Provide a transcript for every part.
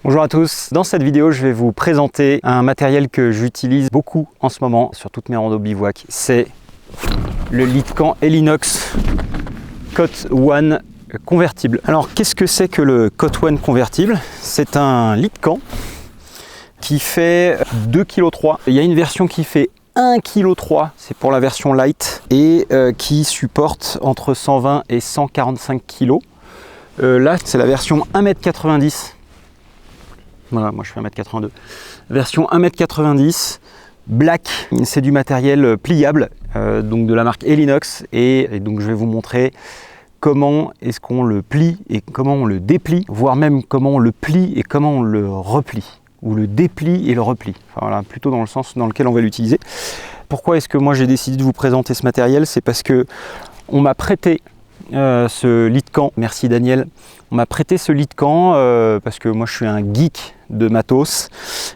Bonjour à tous, dans cette vidéo je vais vous présenter un matériel que j'utilise beaucoup en ce moment sur toutes mes randos bivouac. C'est le lit de camp Helinox Cot One convertible. Alors qu'est-ce que c'est que le Cot One convertible? C'est un lit de camp qui fait 2,3 kg. Il y a une version qui fait 1,3 kg, c'est pour la version light, et qui supporte entre 120 et 145 kg. Là c'est la version 1,90 m. Voilà, moi je fais 1,82 m. Version 1,90 m, black, c'est du matériel pliable, donc de la marque Helinox, et donc je vais vous montrer comment est-ce qu'on le plie et comment on le déplie, voire même comment on le plie et comment on le replie, ou le déplie et le replie, enfin, voilà, plutôt dans le sens dans lequel on va l'utiliser. Pourquoi est-ce que moi j'ai décidé de vous présenter ce matériel? C'est parce que on m'a prêté ce lit de camp, merci Daniel, on m'a prêté ce lit de camp parce que moi je suis un geek de matos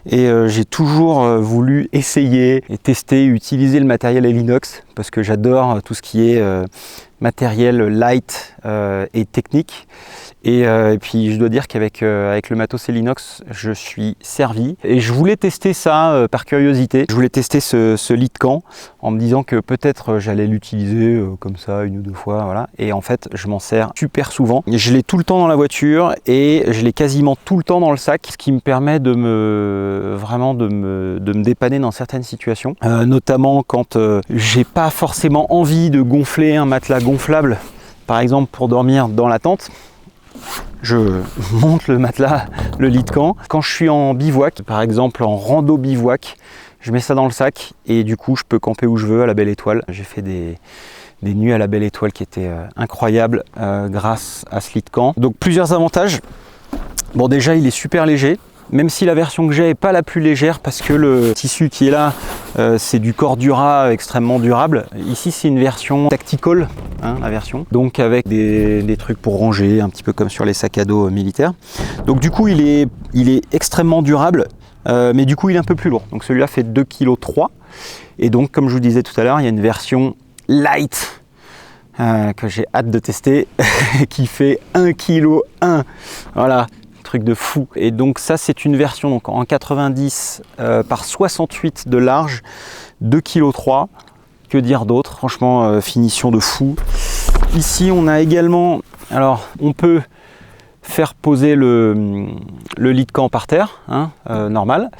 et j'ai toujours voulu essayer et tester, utiliser le matériel Helinox parce que j'adore tout ce qui est matériel light et technique. Et puis je dois dire qu'avec avec le matos Helinox, je suis servi. Et je voulais tester ça par curiosité. Je voulais tester ce lit de camp en me disant que peut-être j'allais l'utiliser comme ça une ou deux fois. Voilà. Et en fait, je m'en sers super souvent. Je l'ai tout le temps dans la voiture et je l'ai quasiment tout le temps dans le sac, ce qui me permet de me dépanner dans certaines situations. Notamment quand j'ai pas forcément envie de gonfler un matelas gonflable, par exemple pour dormir dans la tente. Je monte le matelas, le lit de camp. Quand je suis en bivouac, par exemple en rando bivouac, je mets ça dans le sac et du coup je peux camper où je veux à la Belle Étoile. J'ai fait des nuits à la Belle Étoile qui étaient incroyables grâce à ce lit de camp. Donc plusieurs avantages. Bon, déjà il est super léger, même si la version que j'ai n'est pas la plus légère parce que le tissu qui est là c'est du Cordura extrêmement durable. Ici c'est une version tactical, hein, la version, donc avec des trucs pour ranger, un petit peu comme sur les sacs à dos militaires. Donc du coup il est extrêmement durable, mais du coup il est un peu plus lourd. Donc celui-là fait 2,3 kg. Et donc comme je vous disais tout à l'heure, il y a une version light que j'ai hâte de tester qui fait 1,1 kg. Voilà, truc de fou. Et donc ça c'est une version donc en 90 par 68 de large, 2,3 kg. Que dire d'autre? Franchement, finition de fou. Ici on a également, alors on peut faire poser le lit de camp par terre, hein, normal,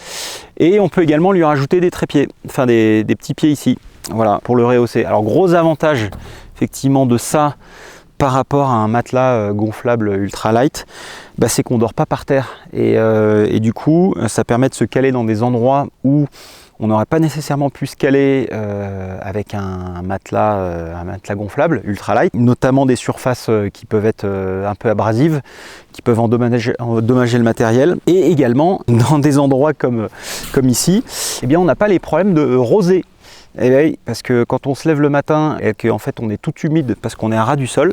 et on peut également lui rajouter des trépieds, enfin des petits pieds ici, voilà, pour le rehausser. Alors gros avantage effectivement de ça par rapport à un matelas gonflable ultra light, bah, c'est qu'on ne dort pas par terre et du coup ça permet de se caler dans des endroits où on n'aurait pas nécessairement pu se caler avec un matelas gonflable ultra light, notamment des surfaces qui peuvent être un peu abrasives, qui peuvent endommager le matériel, et également dans des endroits comme ici, eh bien on n'a pas les problèmes de rosée. Et oui, parce que quand on se lève le matin et qu'en fait on est tout humide parce qu'on est à ras du sol,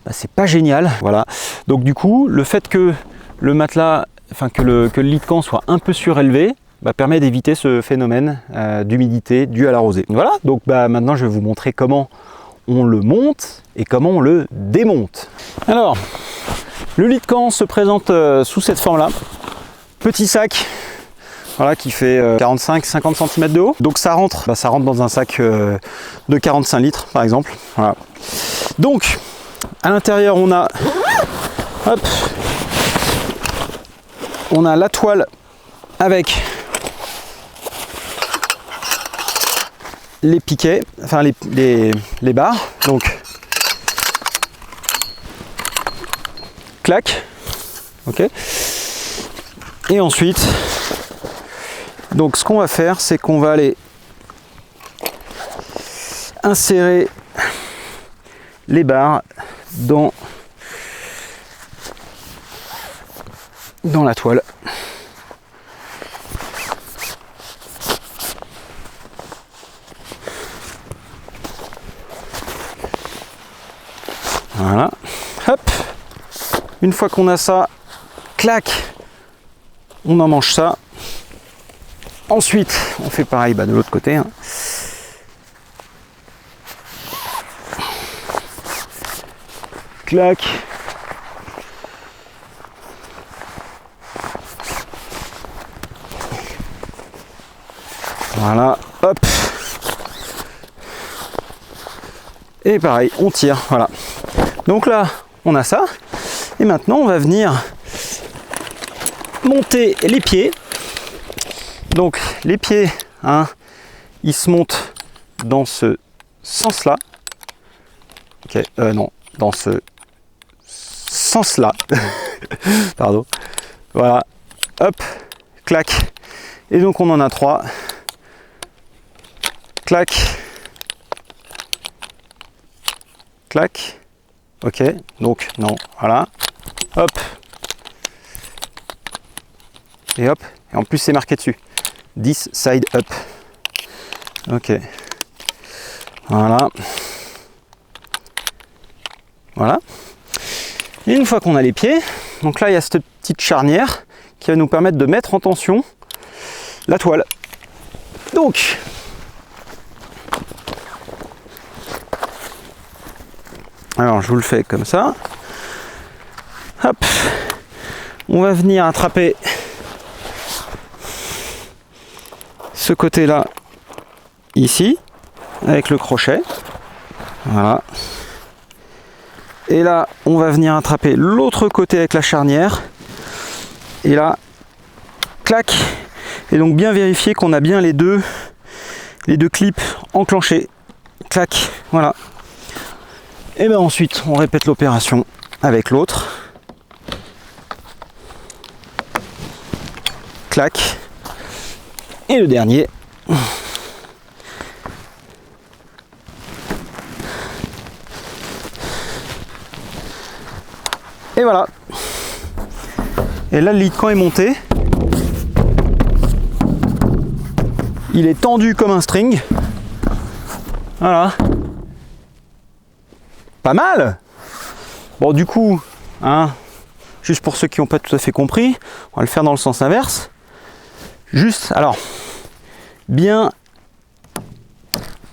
bah, c'est pas génial. Voilà. Donc du coup, le fait que le matelas, enfin que le lit de camp soit un peu surélevé, bah, permet d'éviter ce phénomène d'humidité dû à la rosée. Voilà, donc bah, maintenant je vais vous montrer comment on le monte et comment on le démonte. Alors, le lit de camp se présente sous cette forme-là. Petit sac. Voilà, qui fait 45-50 cm de haut. Donc ça rentre dans un sac de 45 litres par exemple. Voilà. Donc à l'intérieur on a la toile avec les piquets, enfin les barres. Donc clac, ok. Et ensuite, donc ce qu'on va faire, c'est qu'on va aller insérer les barres dans la toile. Voilà, hop. Une fois qu'on a ça, clac, on emmanche ça. Ensuite, on fait pareil de l'autre côté. Hein. Clac. Voilà, hop. Et pareil, on tire, voilà. Donc là, on a ça. Et maintenant, on va venir monter les pieds. Donc les pieds, hein, ils se montent dans ce sens-là. Ok, non, dans ce sens-là. Pardon. Voilà, hop, clac. Et donc on en a 3. Clac. Clac. Ok, donc non, voilà. Hop. Et hop. Et en plus c'est marqué dessus. This side up. Ok. Voilà. Voilà. Et une fois qu'on a les pieds, donc là il y a cette petite charnière qui va nous permettre de mettre en tension la toile. Donc, alors je vous le fais comme ça. Hop. On va venir attraper ce côté-là, ici, avec le crochet. Voilà. Et là, on va venir attraper l'autre côté avec la charnière. Et là, clac. Et donc bien vérifier qu'on a bien les deux clips enclenchés. Clac, voilà. Et bien ensuite, on répète l'opération avec l'autre. Clac. Et le dernier. Et voilà. Et là, le lit de camp est monté. Il est tendu comme un string. Voilà. Pas mal. Bon, du coup, hein, juste pour ceux qui n'ont pas tout à fait compris, on va le faire dans le sens inverse. Juste, alors, bien,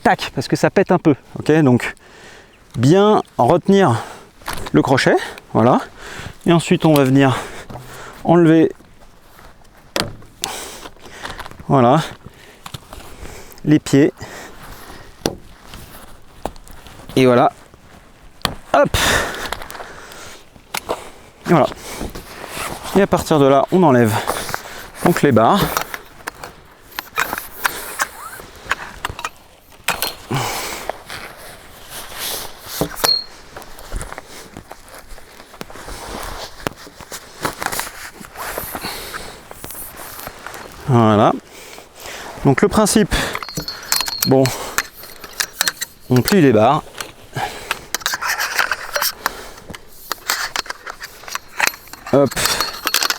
tac, parce que ça pète un peu. Ok, donc, bien retenir le crochet. Voilà. Et ensuite, on va venir enlever, voilà, les pieds. Et voilà. Hop. Et voilà. Et à partir de là, on enlève donc les barres. Voilà. Donc le principe, bon, on plie les barres. Hop,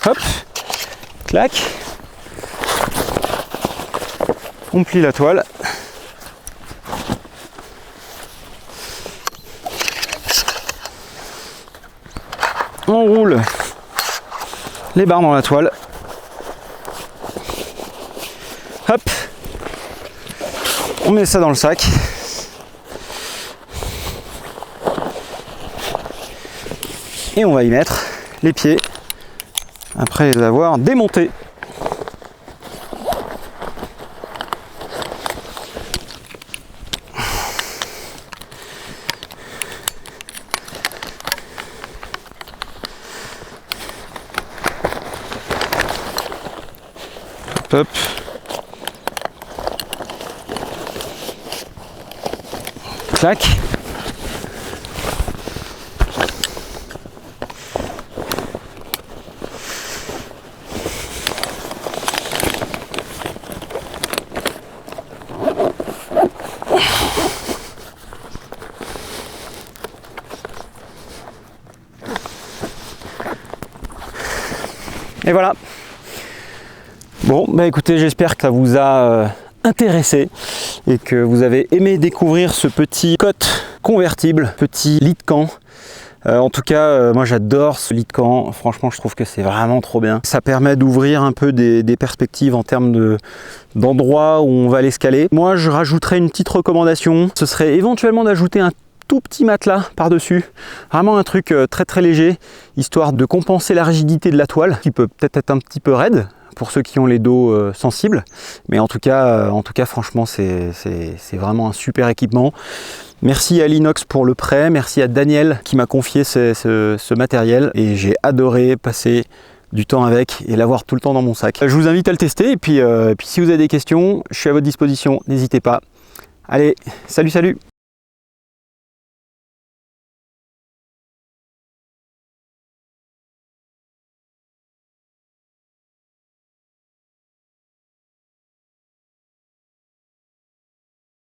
hop, clac. On plie la toile. On roule les barres dans la toile. Hop, on met ça dans le sac. Et on va y mettre les pieds après les avoir démontés. Hop. Clac. Et voilà. Bon, bah écoutez, j'espère que ça vous a intéressé et que vous avez aimé découvrir ce petit cotte convertible, petit lit de camp. En tout cas, moi j'adore ce lit de camp. Franchement, je trouve que c'est vraiment trop bien. Ça permet d'ouvrir un peu des perspectives en termes d'endroits où on va aller se caler. Moi, je rajouterais une petite recommandation. Ce serait éventuellement d'ajouter un tout petit matelas par-dessus. Vraiment un truc très très léger, histoire de compenser la rigidité de la toile, qui peut peut-être être un petit peu raide pour ceux qui ont les dos sensibles. Mais en tout cas franchement, c'est vraiment un super équipement. Merci à Linox pour le prêt, merci à Daniel qui m'a confié ce matériel et j'ai adoré passer du temps avec et l'avoir tout le temps dans mon sac. Je vous invite à le tester et puis si vous avez des questions, je suis à votre disposition, n'hésitez pas. Allez, salut!